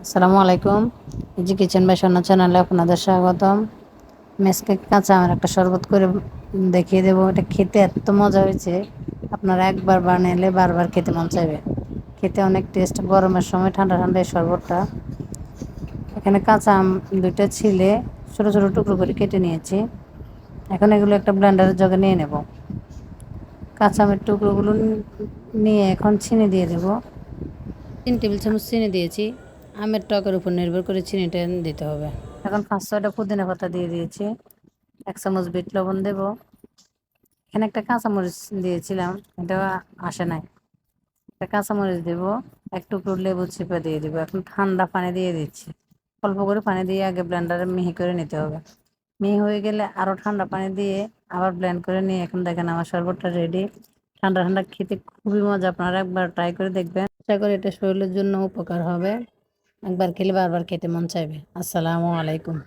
আসসালামু আলাইকুম। Easy kitchen by সোনা চ্যানেলে আপনাদের স্বাগতম। আজকে কাঁচা আমের একটা শরবত করে দেখিয়ে দেবো। এটা খেতে এত মজা হয়েছে, আপনারা একবার বানালে বারবার খেতে মন চাইবে। খেতে অনেক টেস্ট, গরমের সময় ঠান্ডা ঠান্ডা এই শরবতটা। এখানে কাঁচা আম দুইটা ছিলে ছোটো ছোটো টুকরো করে কেটে নিয়েছি। এখন এগুলো একটা ব্লেন্ডারের জগে নিয়ে নেব। কাঁচা আমের টুকরোগুলো নিয়ে এখন চিনি দিয়ে দেবো। 3 টেবিল চামচ চিনি দিয়েছি। আমের টকের উপর নির্ভর করে চিনিটা দিতে হবে। এখন 5-6টা পুদিনা পাতা দিয়ে দিয়েছি। 1 চামচ বিট লবণ দেব। এখানে একটা কাঁচামরিচ দিয়েছিলাম, এটা আসে নাই। একটা কাঁচামরিচ দেব। এক টুকরো লেবু চিপে দিয়ে দেবো। এখন ঠান্ডা পানি দিয়ে দিচ্ছি। অল্প করে পানি দিয়ে আগে ব্লেন্ডারে মিহি করে নিতে হবে। মিহি হয়ে গেলে আরও ঠান্ডা পানি দিয়ে আবার ব্লেন্ড করে নিয়ে এখন দেখেন আমার শরবতটা রেডি। ঠান্ডা ঠান্ডা খেতে খুবই মজা, আপনারা একবার ট্রাই করে দেখবেন। আশা করি এটা শরীরের জন্য উপকার হবে। একবার খেলে বারবার খেতে মন চাইবে। আসসালামু আলাইকুম।